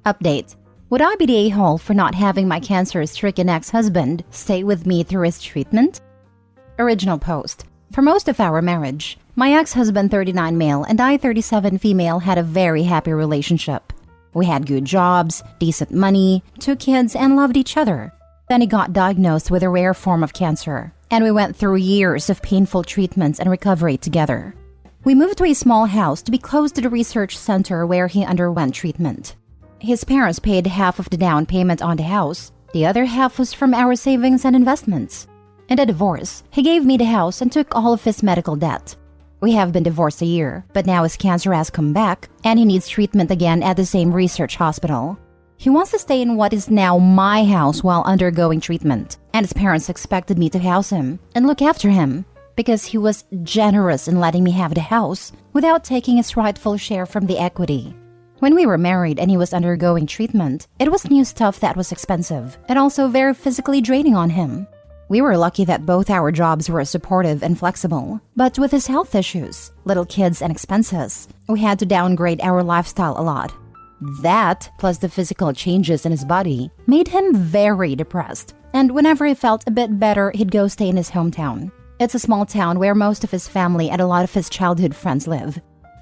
Update. Would I be the a-hole for not having my cancer-stricken ex-husband stay with me through his treatment? Original post. For most of our marriage, my ex-husband 39 male and I 37 female had a very happy relationship. We had good jobs, decent money, 2 kids, and loved each other. Then he got diagnosed with a rare form of cancer, and we went through years of painful treatments and recovery together. We moved to a small house to be close to the research center where he underwent treatment. His parents paid half of the down payment on the house. The other half was from our savings and investments. In the divorce, he gave me the house and took all of his medical debt. We have been divorced a year, but now his cancer has come back and he needs treatment again at the same research hospital. He wants to stay in what is now my house while undergoing treatment, and his parents expected me to house him and look after him because he was generous in letting me have the house without taking his rightful share from the equity. When we were married and he was undergoing treatment, it was new stuff that was expensive and also very physically draining on him. We were lucky that both our jobs were supportive and flexible, but with his health issues, little kids, and expenses, we had to downgrade our lifestyle a lot. That, plus the physical changes in his body, made him very depressed, and whenever he felt a bit better, he'd go stay in his hometown. It's a small town where most of his family and a lot of his childhood friends live.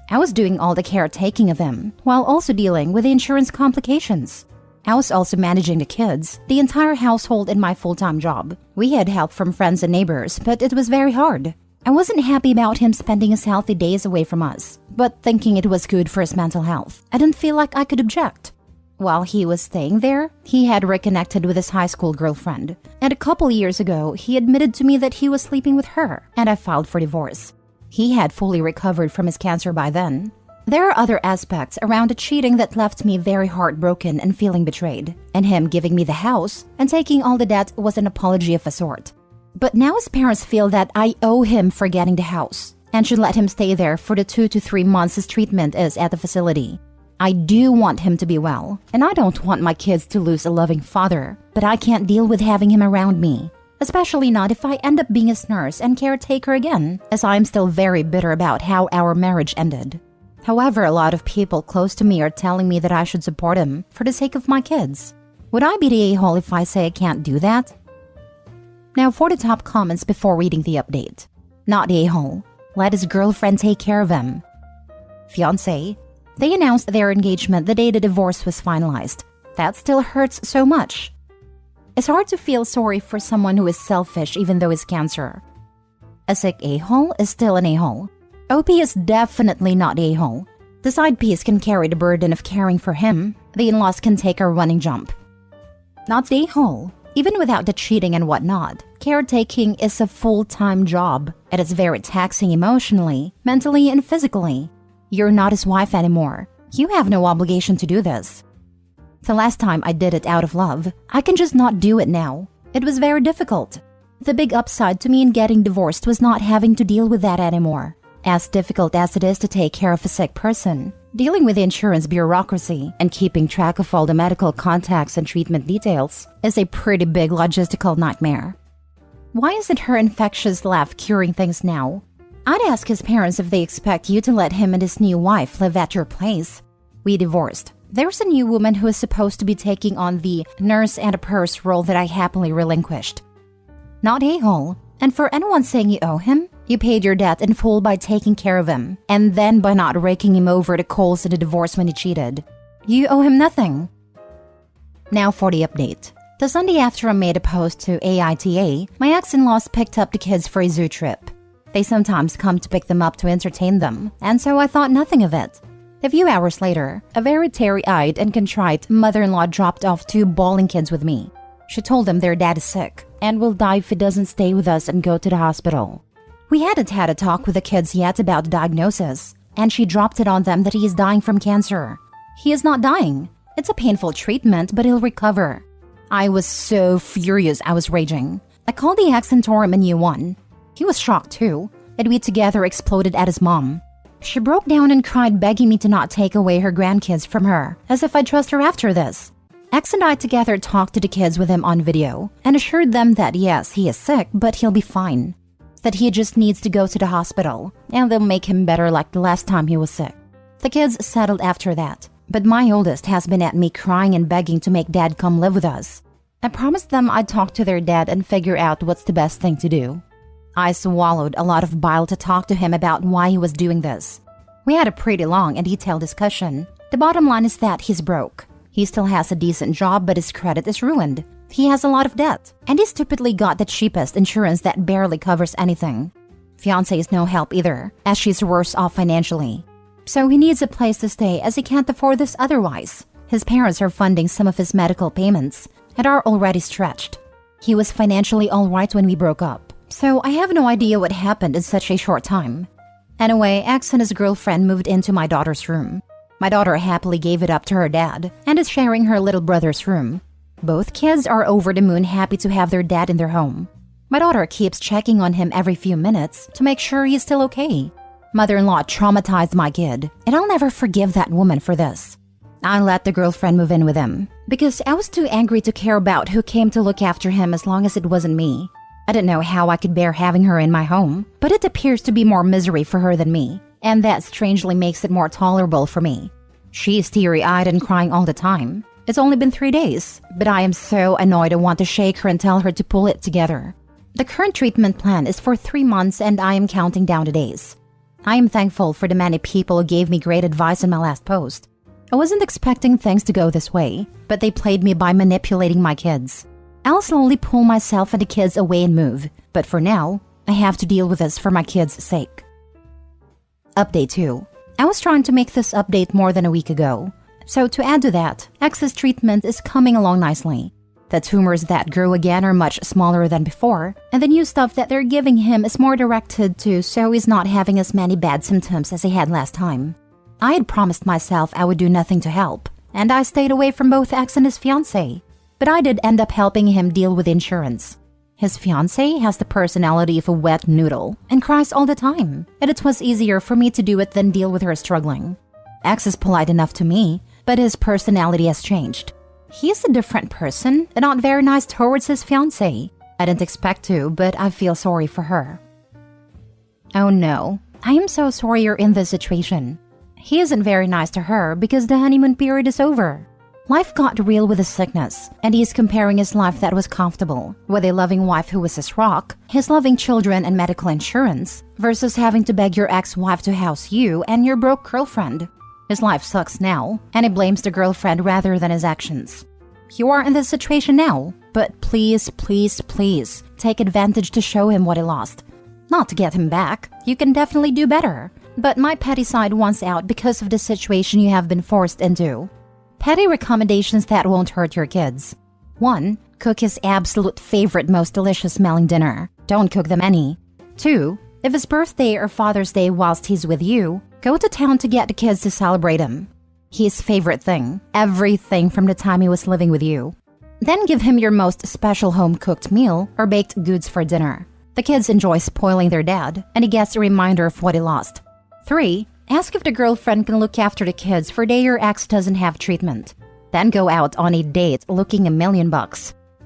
I was doing all the caretaking of him, while also dealing with the insurance complications. I was also managing the kids, the entire household in my full-time job. We had help from friends and neighbors, but it was very hard. I wasn't happy about him spending his healthy days away from us, but thinking it was good for his mental health, I didn't feel like I could object. While he was staying there, he had reconnected with his high school girlfriend, and a couple years ago, he admitted to me that he was sleeping with her, and I filed for divorce. He had fully recovered from his cancer by then. There are other aspects around the cheating that left me very heartbroken and feeling betrayed, and him giving me the house and taking all the debt was an apology of a sort. But now his parents feel that I owe him for getting the house and should let him stay there for the 2 to 3 months his treatment is at the facility. I do want him to be well, and I don't want my kids to lose a loving father, but I can't deal with having him around me. Especially not if I end up being his nurse and caretaker again, as I am still very bitter about how our marriage ended. However, a lot of people close to me are telling me that I should support him for the sake of my kids. Would I be the a-hole if I say I can't do that? Now for the top comments before reading the update. Not the a-hole. Let his girlfriend take care of him. Fiancé. They announced their engagement the day the divorce was finalized. That still hurts so much. It's hard to feel sorry for someone who is selfish even though it's cancer. A sick a-hole is still an a-hole. OP is definitely not the a-hole. The side piece can carry the burden of caring for him. The in-laws can take a running jump. Not the a-hole. Even without the cheating and whatnot, caretaking is a full-time job. It is very taxing emotionally, mentally, and physically. You're not his wife anymore. You have no obligation to do this. The last time I did it out of love, I can just not do it now. It was very difficult. The big upside to me in getting divorced was not having to deal with that anymore. As difficult as it is to take care of a sick person, dealing with the insurance bureaucracy and keeping track of all the medical contacts and treatment details is a pretty big logistical nightmare. Why isn't her infectious laugh curing things now? I'd ask his parents if they expect you to let him and his new wife live at your place. We divorced. There's a new woman who is supposed to be taking on the nurse and a purse role that I happily relinquished. Not a-hole. And for anyone saying you owe him, you paid your debt in full by taking care of him, and then by not raking him over the coals in the divorce when he cheated. You owe him nothing. Now for the update. The Sunday after I made a post to AITA, my ex-in-laws picked up the kids for a zoo trip. They sometimes come to pick them up to entertain them, and so I thought nothing of it. A few hours later, a very teary-eyed and contrite mother-in-law dropped off 2 bawling kids with me. She told them their dad is sick and will die if he doesn't stay with us and go to the hospital. We hadn't had a talk with the kids yet about the diagnosis, and she dropped it on them that he is dying from cancer. He is not dying. It's a painful treatment, but he'll recover. I was so furious I was raging. I called the ex and tore him a new one. He was shocked too, and we together exploded at his mom. She broke down and cried, begging me to not take away her grandkids from her, as if I'd trust her after this. X and I together talked to the kids with him on video and assured them that yes, he is sick, but he'll be fine. that he just needs to go to the hospital and they'll make him better like the last time he was sick. The kids settled after that, but my oldest has been at me crying and begging to make Dad come live with us. I promised them I'd talk to their dad and figure out what's the best thing to do. I swallowed a lot of bile to talk to him about why he was doing this. We had a pretty long and detailed discussion. The bottom line is that he's broke. He still has a decent job, but his credit is ruined. He has a lot of debt, and he stupidly got the cheapest insurance that barely covers anything. Fiancé is no help either, as she's worse off financially. So he needs a place to stay as he can't afford this otherwise. His parents are funding some of his medical payments and are already stretched. He was financially all right when we broke up, so I have no idea what happened in such a short time. Anyway, X and his girlfriend moved into my daughter's room. My daughter happily gave it up to her dad and is sharing her little brother's room. Both kids are over the moon happy to have their dad in their home. My daughter keeps checking on him every few minutes to make sure he's still okay. Mother-in-law traumatized my kid, and I'll never forgive that woman for this. I let the girlfriend move in with him because I was too angry to care about who came to look after him as long as it wasn't me. I didn't know how I could bear having her in my home, but it appears to be more misery for her than me, and that strangely makes it more tolerable for me. She's teary-eyed and crying all the time. It's only been 3 days, but I am so annoyed I want to shake her and tell her to pull it together. The current treatment plan is for 3 months and I am counting down the days. I am thankful for the many people who gave me great advice in my last post. I wasn't expecting things to go this way, but they played me by manipulating my kids. I'll slowly pull myself and the kids away and move, but for now, I have to deal with this for my kids' sake. Update 2. I was trying to make this update more than a week ago. So to add to that, X's treatment is coming along nicely. The tumors that grew again are much smaller than before, and the new stuff that they're giving him is more directed to so he's not having as many bad symptoms as he had last time. I had promised myself I would do nothing to help, and I stayed away from both X and his fiancée. But I did end up helping him deal with insurance. His fiancée has the personality of a wet noodle and cries all the time, and it was easier for me to do it than deal with her struggling. X is polite enough to me, but his personality has changed. He's a different person and not very nice towards his fiancée. I didn't expect to, but I feel sorry for her. Oh no, I am so sorry you're in this situation. He isn't very nice to her because the honeymoon period is over. Life got real with his sickness, and he's comparing his life that was comfortable with a loving wife who was his rock, his loving children and medical insurance, versus having to beg your ex-wife to house you and your broke girlfriend. His life sucks now, and he blames the girlfriend rather than his actions. You are in this situation now, but please, please, please take advantage to show him what he lost. Not to get him back, you can definitely do better, but my petty side wants out because of the situation you have been forced into. Petty recommendations that won't hurt your kids. 1. Cook his absolute favorite, most delicious smelling dinner. Don't cook them any. 2. If it's birthday or Father's Day whilst he's with you, go to town to get the kids to celebrate him. His favorite thing, everything from the time he was living with you. Then give him your most special home-cooked meal or baked goods for dinner. The kids enjoy spoiling their dad, and he gets a reminder of what he lost. 3. Ask if the girlfriend can look after the kids for a day your ex doesn't have treatment. Then go out on a date looking $1 million.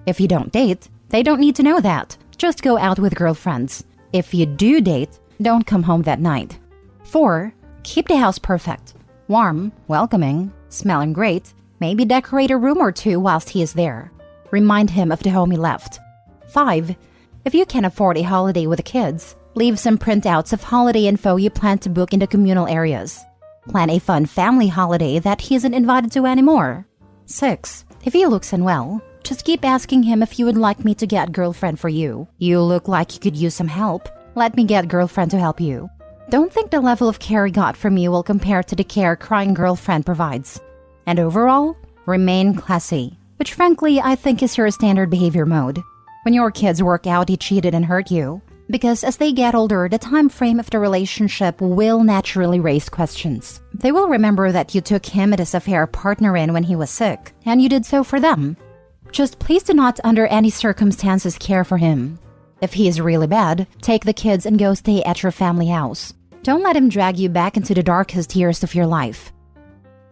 If you don't date, they don't need to know that. Just go out with girlfriends. If you do date, don't come home that night. 4. Keep the house perfect. Warm, welcoming, smelling great. Maybe decorate a room or 2 whilst he is there. Remind him of the home he left. 5. If you can afford a holiday with the kids, leave some printouts of holiday info you plan to book in the communal areas. Plan a fun family holiday that he isn't invited to anymore. 6. If he looks unwell, just keep asking him if you would like me to get girlfriend for you. You look like you could use some help. Let me get girlfriend to help you. Don't think the level of care he got from you will compare to the care crying girlfriend provides. And overall, remain classy, which frankly I think is your standard behavior mode. When your kids work out he cheated and hurt you, because as they get older, the time frame of the relationship will naturally raise questions. They will remember that you took him and his affair partner in when he was sick, and you did so for them. Just please do not under any circumstances care for him. If he is really bad, take the kids and go stay at your family house. Don't let him drag you back into the darkest years of your life.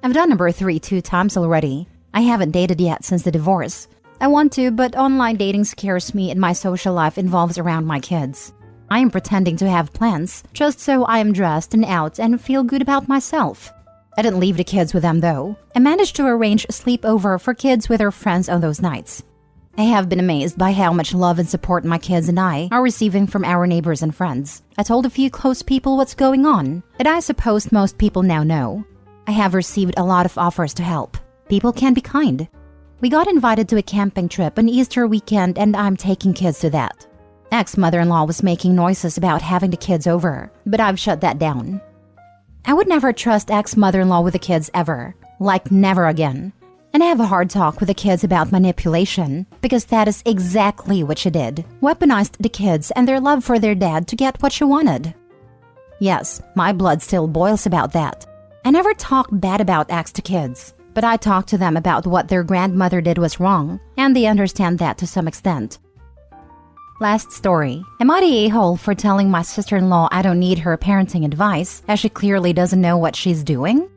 I've done number 3 2 times already. I haven't dated yet since the divorce. I want to, but online dating scares me and my social life involves around my kids. I am pretending to have plans, just so I am dressed and out and feel good about myself. I didn't leave the kids with them though. I managed to arrange a sleepover for kids with their friends on those nights. I have been amazed by how much love and support my kids and I are receiving from our neighbors and friends. I told a few close people what's going on, and I suppose most people now know. I have received a lot of offers to help. People can be kind. We got invited to a camping trip on Easter weekend and I'm taking kids to that. Ex-mother-in-law was making noises about having the kids over, but I've shut that down. I would never trust ex-mother-in-law with the kids ever. Like never again. And I have a hard talk with the kids about manipulation, because that is exactly what she did. Weaponized the kids and their love for their dad to get what she wanted. Yes, my blood still boils about that. I never talk bad about ex to kids, but I talk to them about what their grandmother did was wrong, and they understand that to some extent. Last story. Am I the a-hole for telling my sister-in-law I don't need her parenting advice, as she clearly doesn't know what she's doing?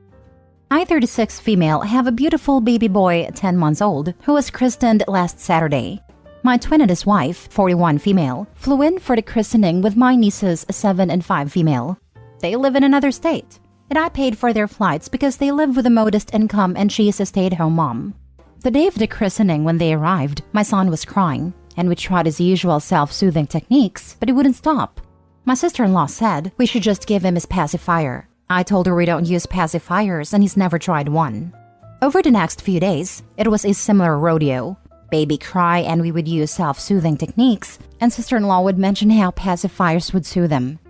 I, 36 female, have a beautiful baby boy, 10 months old, who was christened last Saturday. My twinetous wife, 41 female, flew in for the christening with my nieces, 7 and 5 female. They live in another state, and I paid for their flights because they live with a modest income and she is a stay-at-home mom. The day of the christening, when they arrived, my son was crying, and we tried his usual self-soothing techniques, but he wouldn't stop. My sister-in-law said we should just give him his pacifier. I told her we don't use pacifiers and he's never tried one. Over the next few days, it was a similar rodeo. Baby cry and we would use self-soothing techniques, and sister-in-law would mention how pacifiers would soothe him.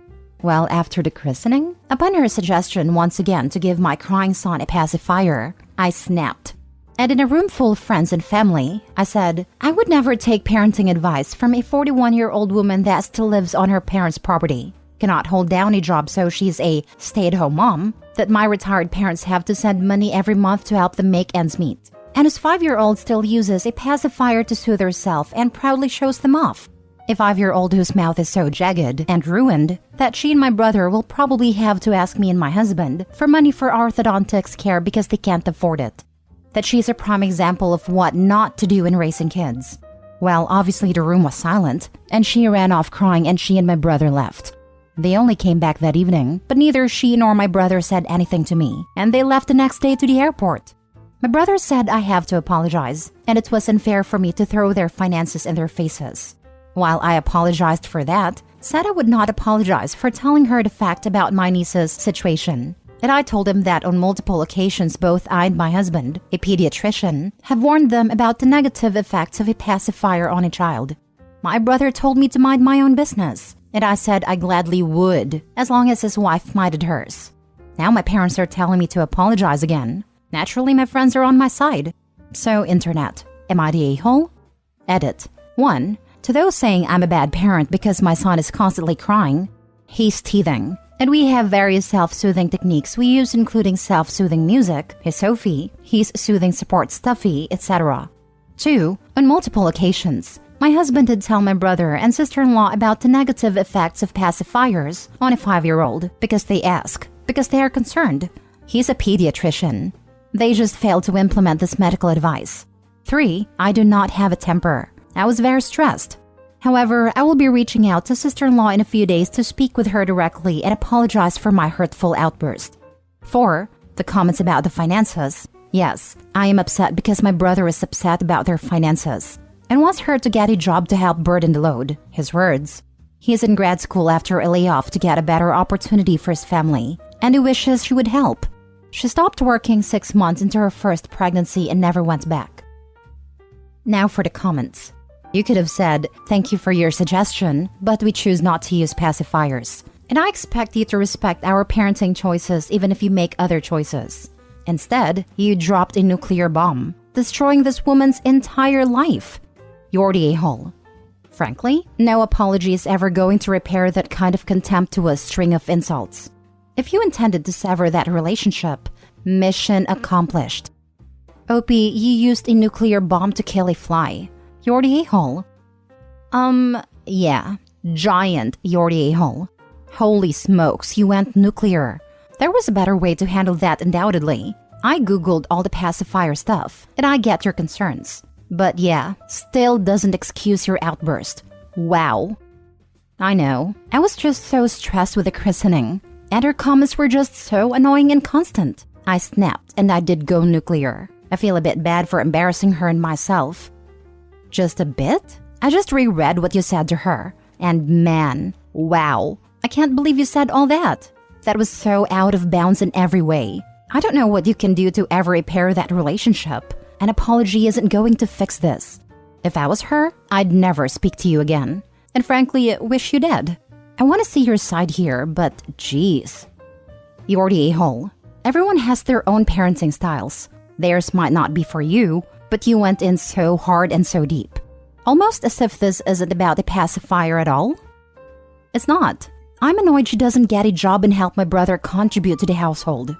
Well, after the christening, upon her suggestion once again to give my crying son a pacifier, I snapped. And in a room full of friends and family, I said, I would never take parenting advice from a 41-year-old woman that still lives on her parents' property, cannot hold down a job so she's a stay-at-home mom, that my retired parents have to send money every month to help them make ends meet, and his 5-year-old still uses a pacifier to soothe herself and proudly shows them off. A 5-year-old whose mouth is so jagged and ruined that she and my brother will probably have to ask me and my husband for money for orthodontics care because they can't afford it. That she's a prime example of what not to do in raising kids. Well, obviously the room was silent, and she ran off crying and she and my brother left. They only came back that evening, but neither she nor my brother said anything to me, and they left the next day to the airport. My brother said I have to apologize, and it was unfair for me to throw their finances in their faces. While I apologized for that, said I would not apologize for telling her the fact about my niece's situation. And I told him that on multiple occasions both I and my husband, a pediatrician, have warned them about the negative effects of a pacifier on a child. My brother told me to mind my own business, and I said I gladly would, as long as his wife minded hers. Now my parents are telling me to apologize again. Naturally, my friends are on my side. So, internet, am I the a-hole? Edit. 1. To those saying I'm a bad parent because my son is constantly crying, he's teething. And we have various self-soothing techniques we use, including self-soothing music, his Sophie, his soothing support stuffy, etc. 2. On multiple occasions, my husband did tell my brother and sister-in-law about the negative effects of pacifiers on a 5-year-old because they ask, because they are concerned. He's a pediatrician. They just failed to implement this medical advice. 3. I do not have a temper. I was very stressed. However, I will be reaching out to sister-in-law in a few days to speak with her directly and apologize for my hurtful outburst. 4. The comments about the finances. Yes, I am upset because my brother is upset about their finances and wants her to get a job to help burden the load. His words. He is in grad school after a layoff to get a better opportunity for his family, and he wishes she would help. She stopped working 6 months into her first pregnancy and never went back. Now for the comments. You could have said, thank you for your suggestion, but we choose not to use pacifiers. And I expect you to respect our parenting choices even if you make other choices. Instead, you dropped a nuclear bomb, destroying this woman's entire life. You're the a-hole. Frankly, no apology is ever going to repair that kind of contemptuous string of insults. If you intended to sever that relationship, mission accomplished. OP, you used a nuclear bomb to kill a fly. You're the a-hole. Yeah. Giant, you're the a-hole. Holy smokes, you went nuclear. There was a better way to handle that undoubtedly. I googled all the pacifier stuff, and I get your concerns. But yeah, still doesn't excuse your outburst. Wow. I know. I was just so stressed with the christening, and her comments were just so annoying and constant. I snapped and I did go nuclear. I feel a bit bad for embarrassing her and myself. Just a bit? I just reread what you said to her, and man, wow. I can't believe you said all that. That was so out of bounds in every way. I don't know what you can do to ever repair that relationship. An apology isn't going to fix this. If I was her, I'd never speak to you again. And frankly, wish you did. I want to see your side here, but geez. You're the a-hole. Everyone has their own parenting styles. Theirs might not be for you, but you went in so hard and so deep. Almost as if this isn't about a pacifier at all. It's not. I'm annoyed she doesn't get a job and help my brother contribute to the household.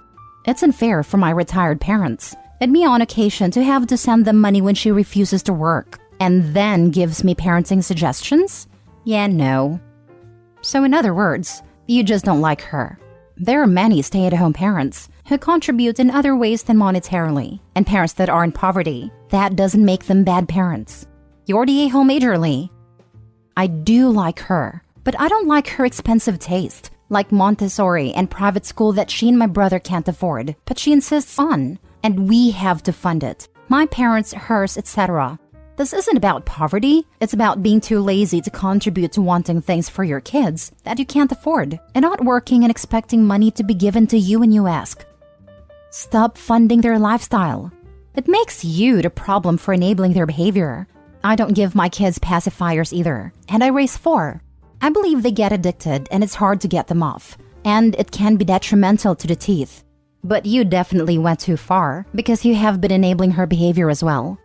It's unfair for my retired parents and me on occasion to have to send them money when she refuses to work and then gives me parenting suggestions? Yeah, no. So in other words, you just don't like her. There are many stay-at-home parents who contribute in other ways than monetarily, and parents that are in poverty. That doesn't make them bad parents. You're the a-hole majorly. I do like her, but I don't like her expensive taste, like Montessori and private school that she and my brother can't afford, but she insists on, and we have to fund it. My parents, hers, etc. This isn't about poverty, it's about being too lazy to contribute to wanting things for your kids that you can't afford, and not working and expecting money to be given to you when you ask. Stop funding their lifestyle. It makes you the problem for enabling their behavior. I don't give my kids pacifiers either, and I raise 4. I believe they get addicted and it's hard to get them off, and it can be detrimental to the teeth. But you definitely went too far because you have been enabling her behavior as well.